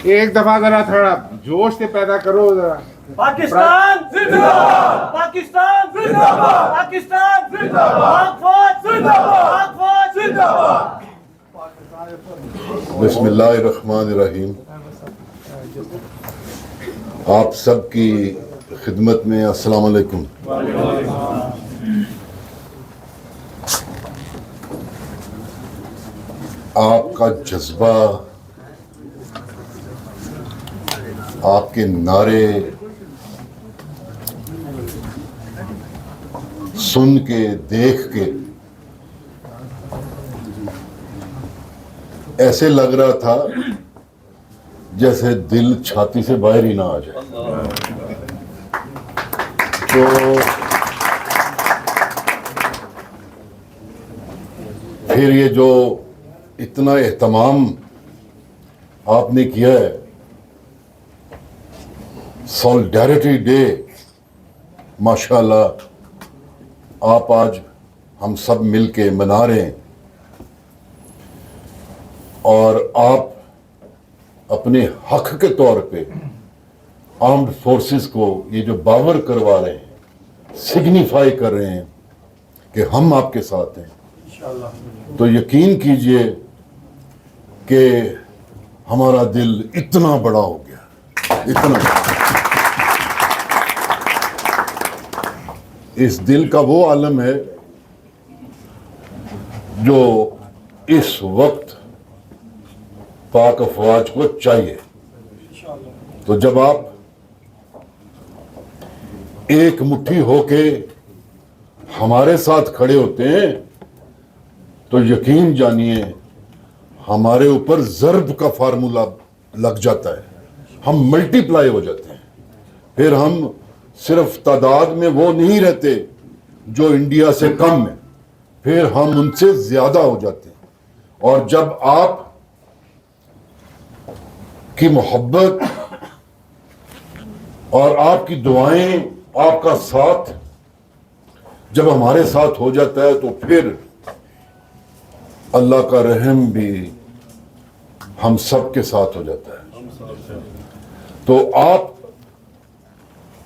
एक दफा जरा थोड़ा जोश से पैदा करो जरा। पाकिस्तान जिंदाबाद, पाकिस्तान जिंदाबाद, पाकिस्तान जिंदाबाद, पाक फौज जिंदाबाद, पाक फौज जिंदाबाद। बिस्मिल्लाहिर्रहमानिर्रहीम। आप सबकी खिदमत में अस्सलाम वालेकुम। आपका जज्बा, आपके नारे सुन के देख के ऐसे लग रहा था जैसे दिल छाती से बाहर ही ना आ जाए। तो फिर ये जो इतना एहतमाम आपने किया है, सॉलिडेरिटी डे, माशाल्लाह आप आज हम सब मिलके मना रहे हैं और आप अपने हक के तौर पे आर्म्ड फोर्सेस को ये जो बावर करवा रहे हैं, सिग्निफाई कर रहे हैं कि हम आपके साथ हैं, तो यकीन कीजिए कि हमारा दिल इतना बड़ा हो गया, इतना। इस दिल का वो आलम है जो इस वक्त पाक अफवाज को चाहिए। तो जब आप एक मुट्ठी होके हमारे साथ खड़े होते हैं तो यकीन जानिए हमारे ऊपर ज़र्ब का फार्मूला लग जाता है, हम मल्टीप्लाई हो जाते हैं। फिर हम सिर्फ तादाद में वो नहीं रहते जो इंडिया से कम है, फिर हम उनसे ज्यादा हो जाते हैं। और जब आप की मोहब्बत और आपकी दुआएं, आपका साथ जब हमारे साथ हो जाता है तो फिर अल्लाह का रहम भी हम सब के साथ हो जाता है। तो आप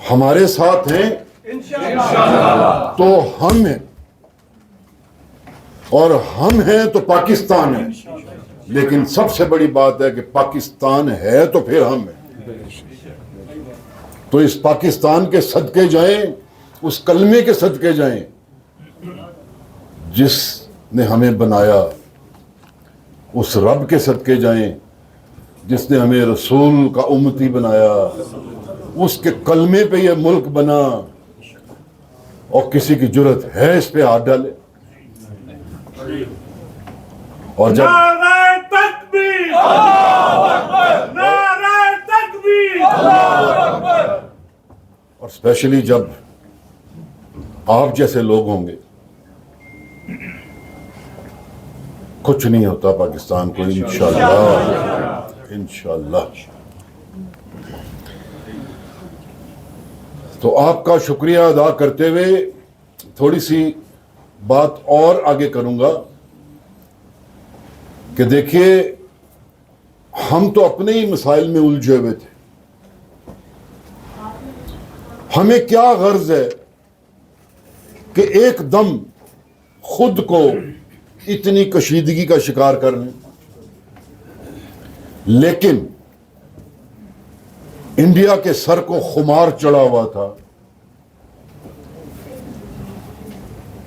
हमारे साथ हैं इंशाअल्लाह, तो हम हैं, और हम हैं तो पाकिस्तान है। लेकिन सबसे बड़ी बात है कि पाकिस्तान है तो फिर हम हैं। तो इस पाकिस्तान के सदके जाएं, उस कलमे के सदके जाएं जिसने हमें बनाया, उस रब के सदके जाएं जिसने हमें रसूल का उम्मती बनाया, उसके कलमे पे ये मुल्क बना। और किसी की जुर्रत है इस पे हाथ डाले। और जब नारे तकबीर, अल्लाहू अकबर, नारे तकबीर, अल्लाहू अकबर। और स्पेशली जब आप जैसे लोग होंगे, कुछ नहीं होता पाकिस्तान को इंशाअल्लाह, इंशाअल्लाह। तो आपका शुक्रिया अदा करते हुए थोड़ी सी बात और आगे करूंगा कि देखिए, हम तो अपने ही मसाइल में उलझे हुए थे। हमें क्या गर्ज है कि एकदम खुद को इतनी कशीदगी का शिकार कर लें। लेकिन इंडिया के सर को खुमार चढ़ा हुआ था।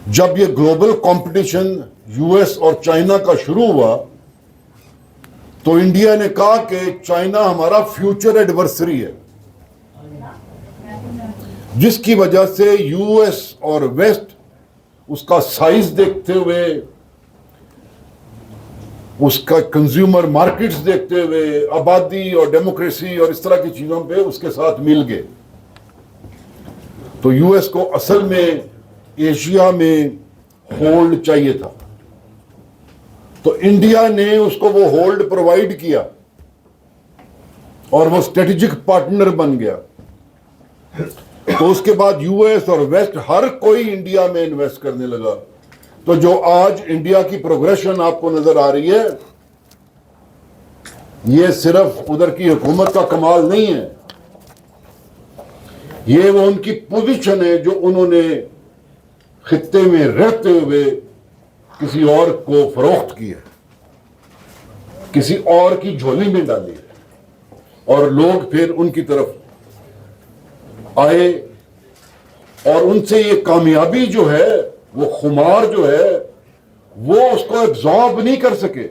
जब ये ग्लोबल कंपटीशन यूएस और चाइना का शुरू हुआ तो इंडिया ने कहा कि चाइना हमारा फ्यूचर एडवर्सरी है, जिसकी वजह से यूएस और वेस्ट उसका साइज देखते हुए, उसका कंज्यूमर मार्केट्स देखते हुए, आबादी और डेमोक्रेसी और इस तरह की चीजों पे उसके साथ मिल गए। तो यूएस को असल में एशिया में होल्ड चाहिए था, तो इंडिया ने उसको वो होल्ड प्रोवाइड किया और वो स्ट्रेटेजिक पार्टनर बन गया। तो उसके बाद यूएस और वेस्ट हर कोई इंडिया में इन्वेस्ट करने लगा। तो जो आज इंडिया की प्रोग्रेशन आपको नजर आ रही है, ये सिर्फ उधर की हुकूमत का कमाल नहीं है, ये वो उनकी पोजीशन है जो उन्होंने खित्ते में रहते हुए किसी और को फरोख्त की है, किसी और की झोली में डाली है, और लोग फिर उनकी तरफ आए और उनसे ये कामयाबी जो है, वो खुमार जो है, वो उसको एब्जॉर्ब नहीं कर सके,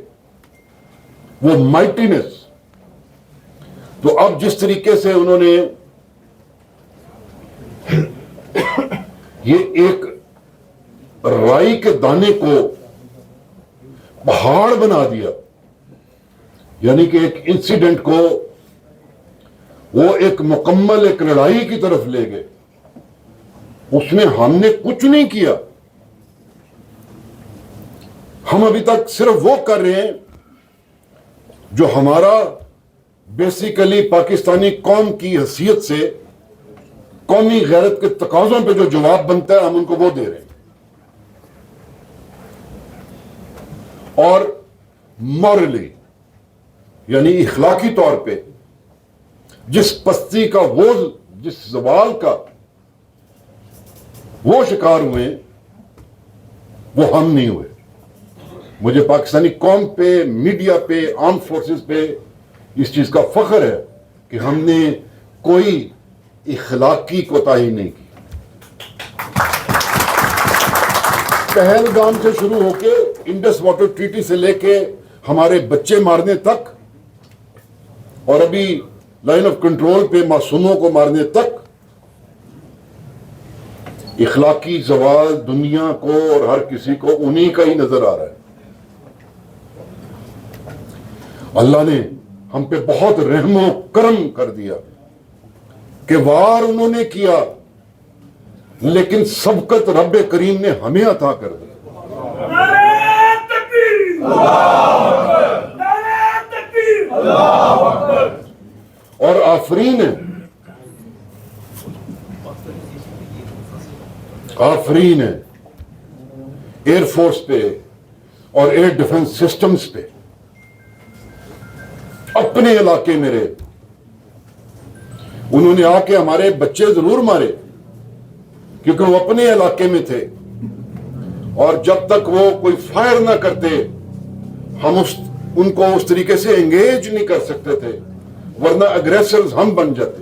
वो माइटीनेस। तो अब जिस तरीके से उन्होंने ये एक राई के दाने को पहाड़ बना दिया, यानी कि एक इंसिडेंट को वो एक मुकम्मल एक लड़ाई की तरफ ले गए, उसमें हमने कुछ नहीं किया। हम अभी तक सिर्फ वो कर रहे हैं जो हमारा बेसिकली पाकिस्तानी कौम की हैसियत से कौमी गैरत के तकाजों पे जो जवाब बनता है, हम उनको वो दे रहे हैं। और मॉरली यानी इखलाकी तौर पे जिस पस्ती का, वो जिस जवाल का वो शिकार हुए, वो हम नहीं हुए। मुझे पाकिस्तानी कौम पे, मीडिया पे, आर्म फोर्सेस पे इस चीज का फख्र है कि हमने कोई इखलाकी कोताही नहीं की। पहलगाम से शुरू होके इंडस वाटर ट्रीटी से लेके हमारे बच्चे मारने तक, और अभी लाइन ऑफ कंट्रोल पे मासूमों को मारने तक, इखलाकी जवाल दुनिया को और हर किसी को उन्हीं का ही नजर आ रहा है। अल्लाह ने हम पे बहुत रहमो करम कर दिया कि वार उन्होंने किया, लेकिन सबकत रब्बे करीम ने हमें अता कर दी। नारे तकबीर! नारे तकबीर! और आफरीन है एयरफोर्स पे और एयर डिफेंस सिस्टम्स पे, अपने इलाके में रहे। उन्होंने आके हमारे बच्चे जरूर मारे क्योंकि वो अपने इलाके में थे, और जब तक वो कोई फायर ना करते हम उनको उस तरीके से एंगेज नहीं कर सकते थे, वरना अग्रेसर्स हम बन जाते।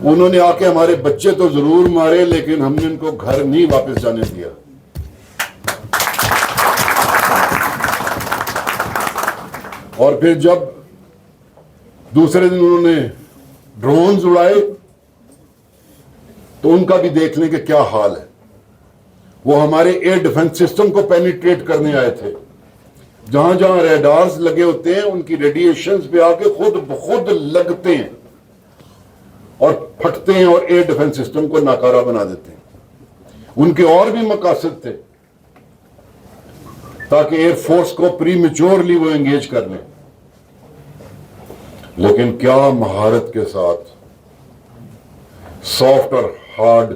उन्होंने आके हमारे बच्चे तो जरूर मारे, लेकिन हमने उनको घर नहीं वापस जाने दिया। और फिर जब दूसरे दिन उन्होंने ड्रोन्स उड़ाए तो उनका भी देख लें कि क्या हाल है। वो हमारे एयर डिफेंस सिस्टम को पेनिट्रेट करने आए थे। जहां जहां रेडार्स लगे होते हैं उनकी रेडिएशंस पे आके खुद ब खुद लगते हैं और फटते हैं और एयर डिफेंस सिस्टम को नाकारा बना देते हैं। उनके और भी मकासद थे ताकि एयरफोर्स को प्रीमेच्योरली वो एंगेज कर लें, लेकिन क्या महारत के साथ सॉफ्ट और हार्ड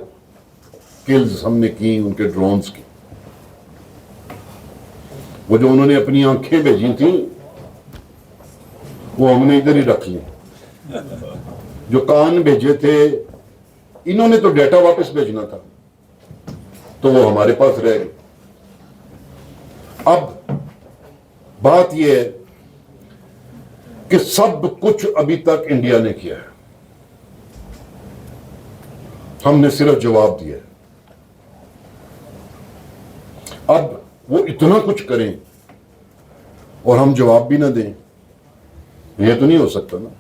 किल्स हमने की उनके ड्रोन्स की। वो जो उन्होंने अपनी आंखें भेजी थी वो हमने इधर ही रख ली। जो कान भेजे थे इन्होंने तो डेटा वापस भेजना था, तो वो हमारे पास रह गए। अब बात यह है कि सब कुछ अभी तक इंडिया ने किया है, हमने सिर्फ जवाब दिया है। अब वो इतना कुछ करें और हम जवाब भी ना दें, यह तो नहीं हो सकता ना।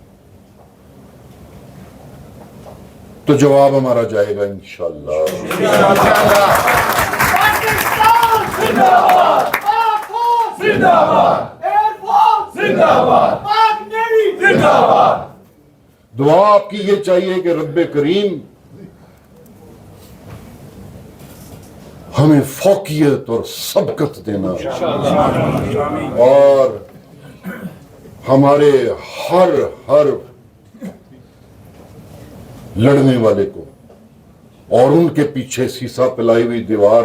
तो जवाब हमारा जाएगा इंशाअल्लाह। पाकिस्तान जिंदाबाद! पाक फौज जिंदाबाद! एयर फोर्स जिंदाबाद! पाक नेवी जिंदाबाद! दुआ आपकी ये चाहिए कि रब्बे करीम हमें फौकियत और सबकत देना और हमारे हर लड़ने वाले को और उनके पीछे सीसा पिलाई हुई दीवार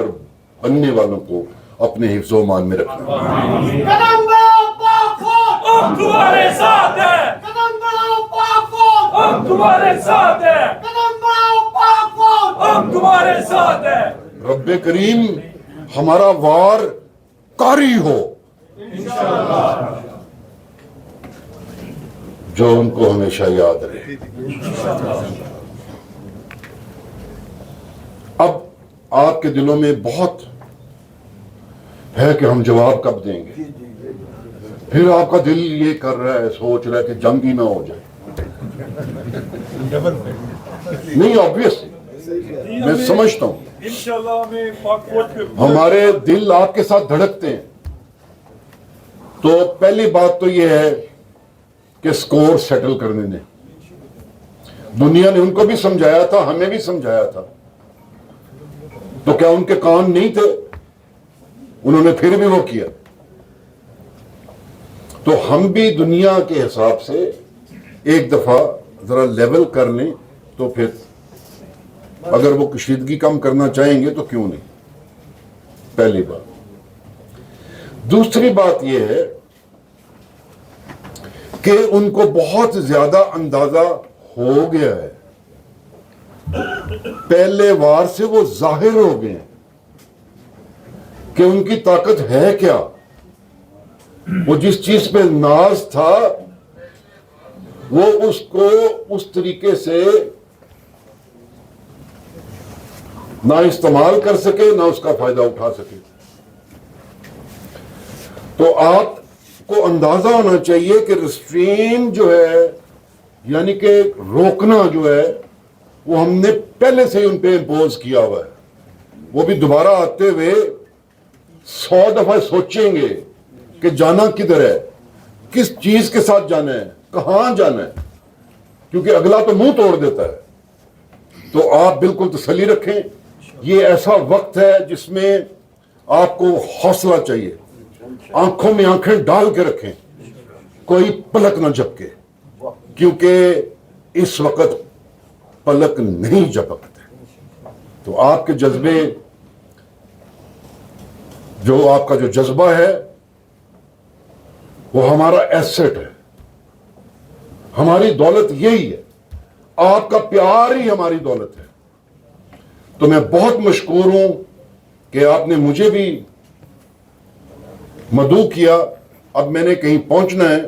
बनने वालों को अपने हिफ्ज़ो मान में रखना। कदम पाक फौज हम तुम्हारे साथ हैं। कदम बढ़ाओ पाक फौज, हम तुम्हारे साथ हैं। कदम बढ़ाओ पाक फौज, हम तुम्हारे साथ हैं। रब्बे करीम हमारा वार कारी हो, जो उनको हमेशा याद रहे। अब आपके दिलों में बहुत है कि हम जवाब कब देंगे। फिर आपका दिल ये कर रहा है, सोच रहा है कि जंग ही ना हो जाए। नहीं, ऑब्वियस मैं समझता हूं, इंशाल्लाह में पाक फौज पे हमारे दिल आपके साथ धड़कते हैं। तो पहली बात तो यह है कि स्कोर सेटल करने ने, दुनिया ने उनको भी समझाया था, हमें भी समझाया था, तो क्या उनके कान नहीं थे? उन्होंने फिर भी वो किया। तो हम भी दुनिया के हिसाब से एक दफा जरा लेवल कर लें, तो फिर अगर वो कशीदगी कम करना चाहेंगे तो क्यों नहीं, पहली बात। दूसरी बात यह है कि उनको बहुत ज्यादा अंदाजा हो गया है, पहले वार से वो जाहिर हो गए हैं कि उनकी ताकत है क्या। वो जिस चीज पे नाज था वो उसको उस तरीके से ना इस्तेमाल कर सके, ना उसका फायदा उठा सके। तो आपको अंदाजा होना चाहिए कि रिस्ट्रेन जो है, यानी कि रोकना जो है, वो हमने पहले से ही उन पे इम्पोज किया हुआ है। वो भी दोबारा आते हुए 100 दफा सोचेंगे कि जाना किधर है, किस चीज के साथ जाना है, कहां जाना है, क्योंकि अगला तो मुंह तोड़ देता है। तो आप बिल्कुल तसल्ली रखें, ये ऐसा वक्त है जिसमें आपको हौसला चाहिए, आंखों में आंखें डाल के रखें, कोई पलक ना झपके, क्योंकि इस वक्त पलक नहीं झपकते। तो आपके जज्बे, जो आपका जो जज्बा है, वो हमारा एसेट है, हमारी दौलत यही है, आपका प्यार ही हमारी दौलत है। तो मैं बहुत मशकूर हूं कि आपने मुझे भी मदऊ किया। अब मैंने कहीं पहुंचना है,